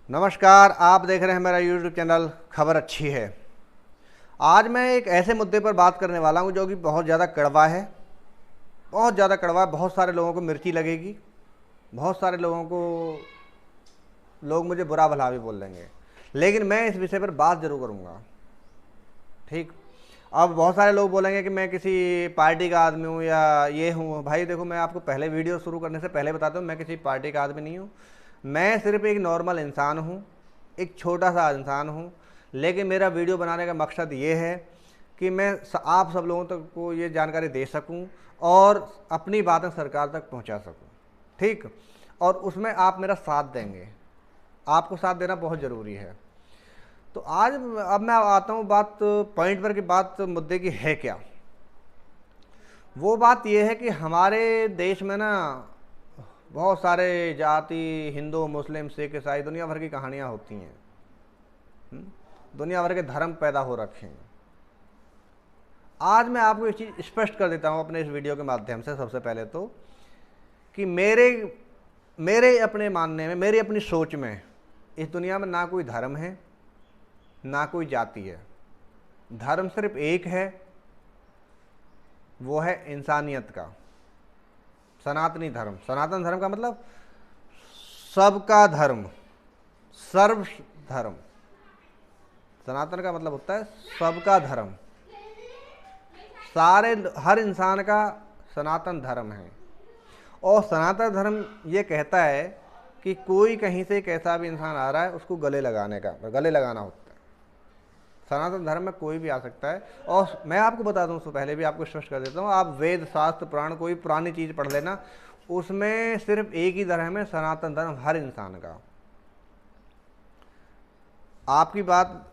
नमस्कार, आप देख रहे हैं मेरा यूट्यूब चैनल खबर अच्छी है। आज मैं एक ऐसे मुद्दे पर बात करने वाला हूं जो कि बहुत ज़्यादा कड़वा है, बहुत ज़्यादा कड़वा। बहुत सारे लोगों को मिर्ची लगेगी, बहुत सारे लोगों को लोग मुझे बुरा भला भी बोल देंगे, लेकिन मैं इस विषय पर बात ज़रूर करूँगा। ठीक। अब बहुत सारे लोग बोलेंगे कि मैं किसी पार्टी का आदमी हूँ या ये हूँ। भाई देखो, मैं आपको पहले वीडियो शुरू करने से पहले बताता हूँ, मैं किसी पार्टी का आदमी नहीं हूँ। मैं सिर्फ एक नॉर्मल इंसान हूँ, एक छोटा सा इंसान हूँ। लेकिन मेरा वीडियो बनाने का मकसद ये है कि मैं आप सब लोगों तक को ये जानकारी दे सकूँ और अपनी बातें सरकार तक पहुँचा सकूँ। ठीक। और उसमें आप मेरा साथ देंगे, आपको साथ देना बहुत ज़रूरी है। तो आज अब मैं आता हूँ बात पॉइंट पर, कि बात मुद्दे की है क्या। वो बात ये है कि हमारे देश में ना बहुत सारे जाति, हिंदू, मुस्लिम, सिख, ईसाई, दुनिया भर की कहानियाँ होती हैं। दुनिया भर के धर्म पैदा हो रखे हैं। आज मैं आपको एक चीज़ स्पष्ट कर देता हूँ अपने इस वीडियो के माध्यम से। सबसे पहले तो कि मेरे मेरे अपने मानने में, मेरी अपनी सोच में, इस दुनिया में ना कोई धर्म है ना कोई जाति है। धर्म सिर्फ एक है, वो है इंसानियत का सनातनी धर्म। सनातन धर्म का मतलब सबका धर्म, सर्व धर्म। सनातन का मतलब होता है सबका धर्म, सारे हर इंसान का सनातन धर्म है। और सनातन धर्म ये कहता है कि कोई कहीं से कैसा भी इंसान आ रहा है, उसको गले लगाना होता है। सनातन धर्म में कोई भी आ सकता है। और मैं आपको बता दूं, उससे पहले भी आपको स्पष्ट कर देता हूँ, आप वेद, शास्त्र, पुराण, कोई पुरानी चीज़ पढ़ लेना, उसमें सिर्फ एक ही धर्म है, सनातन धर्म हर इंसान का। आपकी बात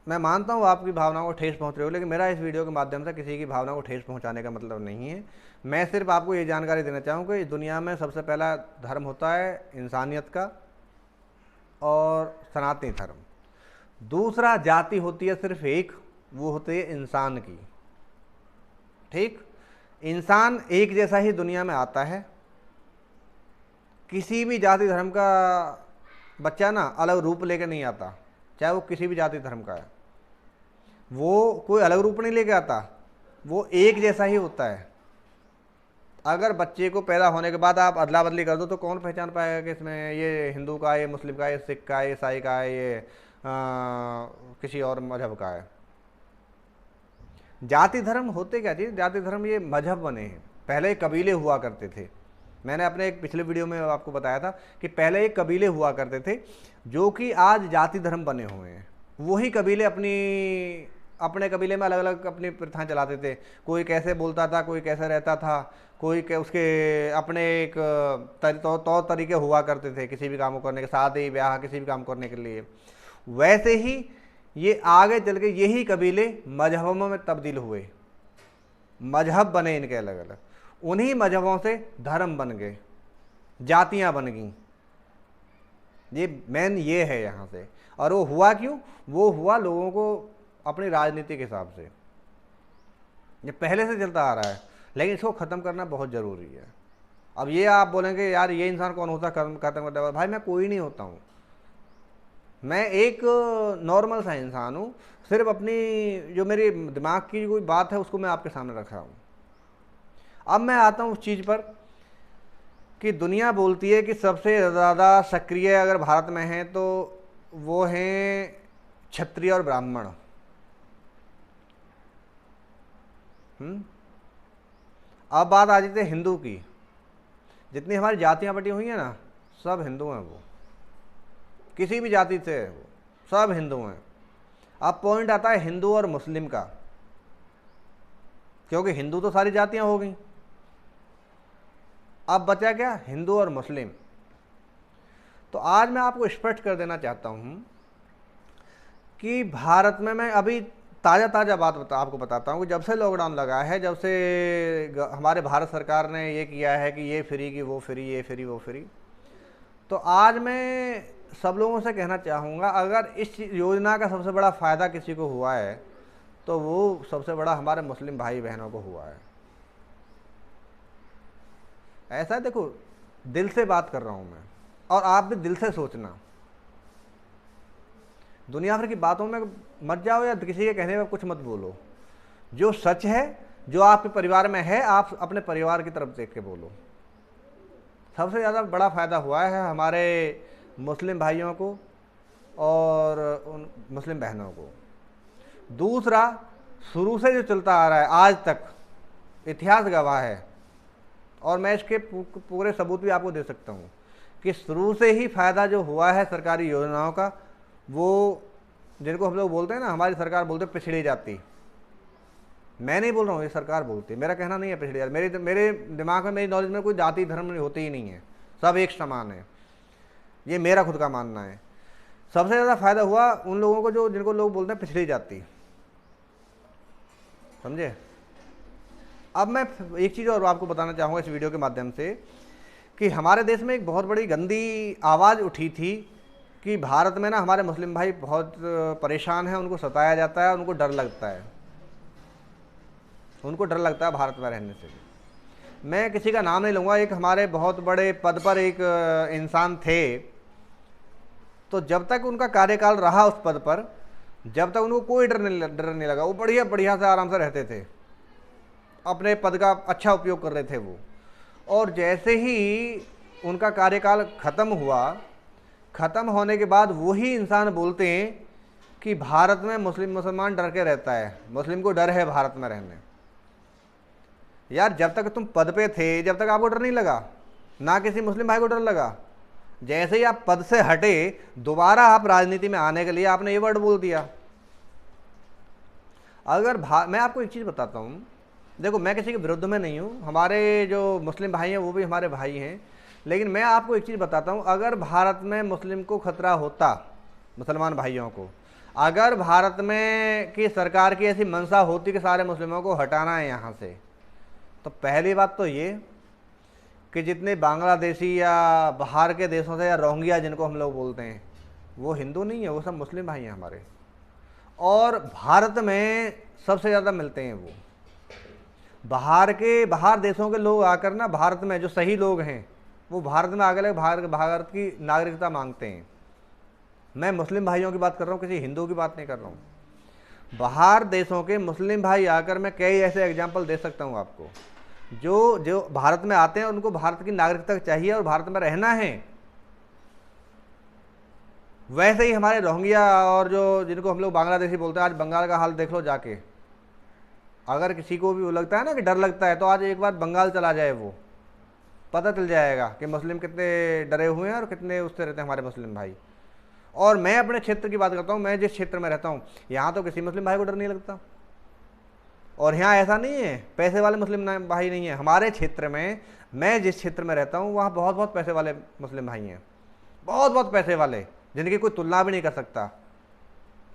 मैं मानता हूँ, आपकी भावनाओं को ठेस पहुँच रही हो, लेकिन मेरा इस वीडियो के माध्यम से किसी की भावना को ठेस पहुँचाने का मतलब नहीं है। मैं सिर्फ आपको ये जानकारी देना चाहूँ कि इस दुनिया में सबसे पहला धर्म होता है इंसानियत का और सनातनी धर्म। दूसरा जाति होती है सिर्फ एक, वो होती है इंसान की। ठीक। इंसान एक जैसा ही दुनिया में आता है। किसी भी जाति धर्म का बच्चा ना अलग रूप लेकर नहीं आता, चाहे वो किसी भी जाति धर्म का है। वो कोई अलग रूप नहीं लेके आता, वो एक जैसा ही होता है। अगर बच्चे को पैदा होने के बाद आप अदला बदली कर दो तो कौन पहचान पाएगा कि इसमें ये हिंदू का है, ये मुस्लिम का है, ये सिख का है, ये ईसाई का है, ये किसी और मजहब का है। जाति धर्म होते क्या चीज़, जाति धर्म ये मजहब बने हैं। पहले कबीले हुआ करते थे। मैंने अपने एक पिछले वीडियो में आपको बताया था कि पहले एक कबीले हुआ करते थे, जो कि आज जाति धर्म बने हुए हैं। वही कबीले अपने कबीले में अलग अलग अपनी प्रथाएं चलाते थे। कोई कैसे बोलता था, कोई कैसे रहता था, कोई उसके अपने एक तौर तरीके हुआ करते थे किसी भी काम को करने के, शादी ब्याह किसी भी काम करने के लिए। वैसे ही ये आगे चल के यही कबीले मजहबों में तब्दील हुए, मजहब बने इनके अलग अलग। उन्हीं मजहबों से धर्म बन गए, जातियां बन गईं। ये मेन ये है यहाँ से। और वो हुआ क्यों? वो हुआ लोगों को अपनी राजनीति के हिसाब से। ये पहले से चलता आ रहा है, लेकिन इसको ख़त्म करना बहुत ज़रूरी है। अब ये आप बोलेंगे यार ये इंसान कौन होता है खत्म करने वाला? भाई मैं कोई नहीं होता हूँ, मैं एक नॉर्मल सा इंसान हूँ। सिर्फ अपनी जो मेरी दिमाग की कोई बात है उसको मैं आपके सामने रख रहा हूँ। अब मैं आता हूँ उस चीज़ पर कि दुनिया बोलती है कि सबसे ज़्यादा सक्रिय अगर भारत में हैं तो वो हैं क्षत्रिय और ब्राह्मण। अब बात आ जाती है हिंदू की। जितनी हमारी जातियां बटी हुई हैं ना, सब हिंदू हैं। वो किसी भी जाति से है, वो सब हिंदू हैं। अब पॉइंट आता है हिंदू और मुस्लिम का, क्योंकि हिंदू तो सारी जातियां हो गई। अब बचा क्या? हिंदू और मुस्लिम। तो आज मैं आपको स्पष्ट कर देना चाहता हूं कि भारत में, मैं अभी ताज़ा बात आपको बताता हूँ कि जब से लॉकडाउन लगा है, जब से हमारे भारत सरकार ने ये किया है कि ये फ्री की वो फ्री, ये फ्री वो फ्री, तो आज मैं सब लोगों से कहना चाहूँगा, अगर इस योजना का सबसे बड़ा फ़ायदा किसी को हुआ है तो वो सबसे बड़ा हमारे मुस्लिम भाई बहनों को हुआ है। ऐसा देखो, दिल से बात कर रहा हूँ मैं, और आप भी दिल से सोचना। दुनिया भर की बातों में मत जाओ या किसी के कहने में कुछ मत बोलो। जो सच है, जो आपके परिवार में है, आप अपने परिवार की तरफ देख के बोलो। सबसे ज़्यादा बड़ा फ़ायदा हुआ है हमारे मुस्लिम भाइयों को और उन मुस्लिम बहनों को। दूसरा, शुरू से जो चलता आ रहा है आज तक, इतिहास गवाह है, और मैं इसके पूरे सबूत भी आपको दे सकता हूँ कि शुरू से ही फ़ायदा जो हुआ है सरकारी योजनाओं का, वो जिनको हम लोग बोलते हैं ना, हमारी सरकार बोलते हैं पिछड़ी जाति। मैं नहीं बोल रहा हूँ, ये सरकार बोलती है, मेरा कहना नहीं है पिछड़ी जाति। मेरे दिमाग में, मेरी नॉलेज में कोई जाति धर्म नहीं होती ही नहीं है, सब एक समान है, ये मेरा खुद का मानना है। सबसे ज़्यादा फ़ायदा हुआ उन लोगों को जो जिनको लोग बोलते हैं पिछड़ी जाति, समझे। अब मैं एक चीज़ और आपको बताना चाहूँगा इस वीडियो के माध्यम से कि हमारे देश में एक बहुत बड़ी गंदी आवाज़ उठी थी कि भारत में ना हमारे मुस्लिम भाई बहुत परेशान हैं, उनको सताया जाता है, उनको डर लगता है, उनको डर लगता है भारत में रहने से। मैं किसी का नाम नहीं लूँगा, एक हमारे बहुत बड़े पद पर एक इंसान थे, तो जब तक उनका कार्यकाल रहा उस पद पर, जब तक उनको कोई डर नहीं लगा, वो बढ़िया बढ़िया से आराम से रहते थे, अपने पद का अच्छा उपयोग कर रहे थे वो। और जैसे ही उनका कार्यकाल ख़त्म हुआ, ख़त्म होने के बाद वही इंसान बोलते हैं कि भारत में मुसलमान डर के रहता है, मुस्लिम को डर है भारत में रहने। यार, जब तक तुम पद पे थे, जब तक आपको डर नहीं लगा, ना किसी मुस्लिम भाई को डर लगा। जैसे ही आप पद से हटे, दोबारा आप राजनीति में आने के लिए आपने ये वर्ड बोल दिया। अगर मैं आपको एक चीज़ बताता हूँ, देखो मैं किसी के विरुद्ध में नहीं हूँ, हमारे जो मुस्लिम भाई हैं वो भी हमारे भाई हैं, लेकिन मैं आपको एक चीज़ बताता हूँ, अगर भारत में मुस्लिम को खतरा होता, मुसलमान भाइयों को, अगर भारत में की सरकार की ऐसी मंशा होती कि सारे मुस्लिमों को हटाना है यहाँ से, तो पहली बात तो ये कि जितने बांग्लादेशी या बाहर के देशों से या रोहिंग्या जिनको हम लोग बोलते हैं, वो हिंदू नहीं है, वो सब मुस्लिम भाई हैं हमारे। और भारत में सबसे ज़्यादा मिलते हैं वो। बाहर देशों के लोग आकर ना भारत में, जो सही लोग हैं, वो भारत में आकर भारत की नागरिकता मांगते हैं। मैं मुस्लिम भाइयों की बात कर रहा हूँ, किसी हिंदू की बात नहीं कर रहा हूँ। बाहर देशों के मुस्लिम भाई आकर, मैं कई ऐसे एग्जाम्पल दे सकता हूँ आपको, जो भारत में आते हैं, उनको भारत की नागरिकता चाहिए और भारत में रहना है। वैसे ही हमारे रोहिंग्या और जो जिनको हम लोग बांग्लादेशी बोलते हैं, आज बंगाल का हाल देख लो जाके। अगर किसी को भी वो लगता है ना कि डर लगता है, तो आज एक बार बंगाल चला जाए, वो पता चल जाएगा कि मुस्लिम कितने डरे हुए हैं और कितने उससे रहते हैं हमारे मुस्लिम भाई। और मैं अपने क्षेत्र की बात करता हूँ, मैं जिस क्षेत्र में रहता हूँ, यहाँ तो किसी मुस्लिम भाई को डर नहीं लगता। और यहाँ ऐसा नहीं है पैसे वाले मुस्लिम भाई नहीं है, हमारे क्षेत्र में, मैं जिस क्षेत्र में रहता हूँ, वहाँ बहुत बहुत पैसे वाले मुस्लिम भाई हैं, बहुत बहुत पैसे वाले, जिनकी कोई तुलना भी नहीं कर सकता।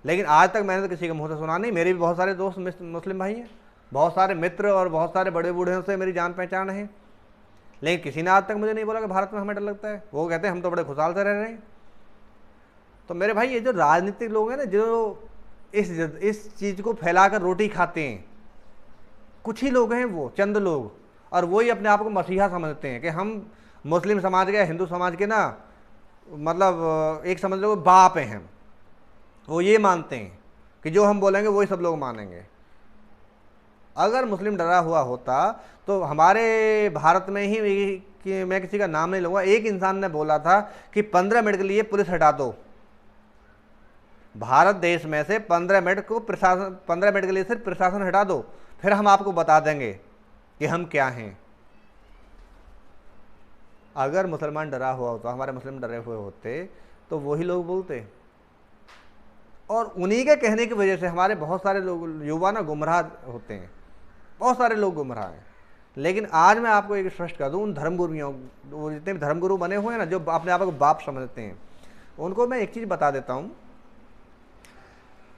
लेकिन आज तक मैंने तो किसी के मुँह से सुना नहीं। मेरे भी बहुत सारे दोस्त मुस्लिम भाई हैं, बहुत सारे मित्र और बहुत सारे बड़े बूढ़े से मेरी जान पहचान है, लेकिन किसी ने आज तक मुझे नहीं बोला कि भारत में हमें डर लगता है। वो कहते हैं हम तो बड़े खुशहाल से रह रहे हैं। तो मेरे भाई, ये जो राजनीतिक लोग हैं ना, जो इस चीज़ को फैलाकर रोटी खाते हैं, कुछ ही लोग हैं, वो चंद लोग, और वही अपने आप को मसीहा समझते हैं कि हम मुस्लिम समाज के, हिंदू समाज के ना, मतलब एक समझ लो बाप हैं हम। वो ये मानते हैं कि जो हम बोलेंगे वही सब लोग मानेंगे। अगर मुस्लिम डरा हुआ होता तो हमारे भारत में ही, कि मैं किसी का नाम नहीं लूँगा, एक इंसान ने बोला था कि 15 मिनट के लिए पुलिस हटा दो भारत देश में से, 15 मिनट के लिए सिर्फ प्रशासन हटा दो, फिर हम आपको बता देंगे कि हम क्या हैं। अगर मुसलमान डरा हुआ होता, हमारे मुस्लिम डरे हुए होते, तो वही लोग बोलते। और उन्हीं के कहने की वजह से हमारे बहुत सारे लोग, युवा ना, गुमराह होते हैं, बहुत सारे लोग गुमराह हैं। लेकिन आज मैं आपको एक स्पष्ट कर दूं, उन धर्मगुरुओं, वो जितने भी धर्मगुरु बने हुए हैं ना, जो अपने आप को बाप समझते हैं, उनको मैं एक चीज़ बता देता हूं।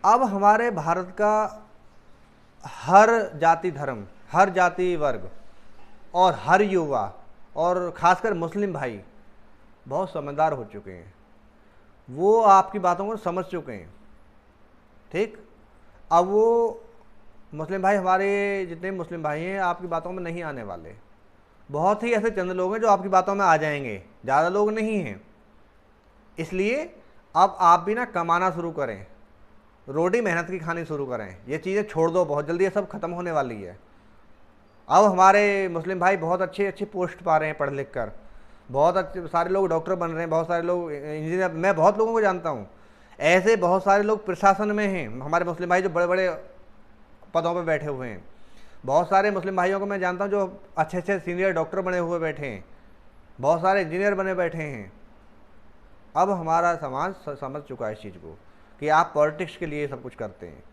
अब हमारे भारत का हर जाति धर्म, हर जाति वर्ग और हर युवा और खासकर मुस्लिम भाई बहुत समझदार हो चुके हैं। वो आपकी बातों को समझ चुके हैं, ठीक। अब वो मुस्लिम भाई, हमारे जितने मुस्लिम भाई हैं, आपकी बातों में नहीं आने वाले। बहुत ही ऐसे चंद लोग हैं जो आपकी बातों में आ जाएंगे, ज़्यादा लोग नहीं हैं। इसलिए अब आप भी ना कमाना शुरू करें, रोटी मेहनत की खानी शुरू करें, ये चीज़ें छोड़ दो, बहुत जल्दी ये सब खत्म होने वाली है। अब हमारे मुस्लिम भाई बहुत अच्छी अच्छी पोस्ट पा रहे हैं पढ़ लिख कर, बहुत अच्छे सारे लोग डॉक्टर बन रहे हैं, बहुत सारे लोग इंजीनियर, मैं बहुत लोगों को जानता हूँ ऐसे, बहुत सारे लोग प्रशासन में हैं हमारे मुस्लिम भाई जो बड़े बड़े पदों पर बैठे हुए हैं। बहुत सारे मुस्लिम भाइयों को मैं जानता हूँ जो अच्छे अच्छे सीनियर डॉक्टर बने हुए बैठे हैं, बहुत सारे इंजीनियर बने बैठे हैं। अब हमारा समाज समझ चुका है इस चीज़ को कि आप पॉलिटिक्स के लिए सब कुछ करते हैं,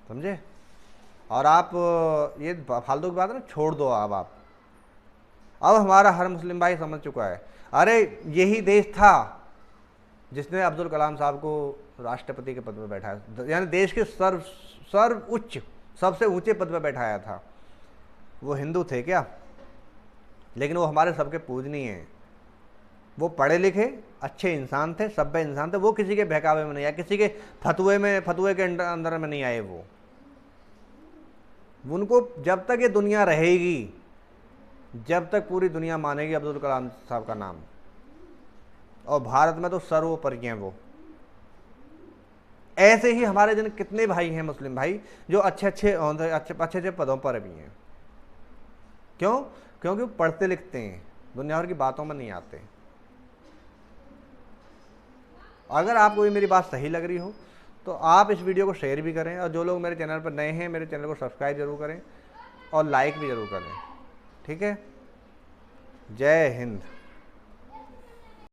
समझे। और आप ये फालतू की बात है ना, छोड़ दो अब हमारा हर मुस्लिम भाई समझ चुका है। अरे यही देश था जिसने अब्दुल कलाम साहब को राष्ट्रपति के पद पर बैठाया, यानी देश के सर्व उच्च सबसे ऊंचे पद पर बैठाया था। वो हिंदू थे क्या? लेकिन वो हमारे सबके पूजनीय हैं। वो पढ़े लिखे अच्छे इंसान थे, सभ्य इंसान थे। वो किसी के बहकावे में नहीं आए, किसी के फतवे के अंदर में नहीं आए। वो उनको जब तक ये दुनिया रहेगी, जब तक पूरी दुनिया मानेगी अब्दुल कलाम साहब का नाम, और भारत में तो सर्वोपरि हैं वो। ऐसे ही हमारे जन कितने भाई हैं मुस्लिम भाई जो अच्छे पदों पर भी हैं। क्यों? क्योंकि वो पढ़ते लिखते हैं, दुनिया भर की बातों में नहीं आते। अगर आपको ये मेरी बात सही लग रही हो तो आप इस वीडियो को शेयर भी करें, और जो लोग मेरे चैनल पर नए हैं मेरे चैनल को सब्सक्राइब जरूर करें और लाइक भी ज़रूर करें। ठीक है? जय हिंद।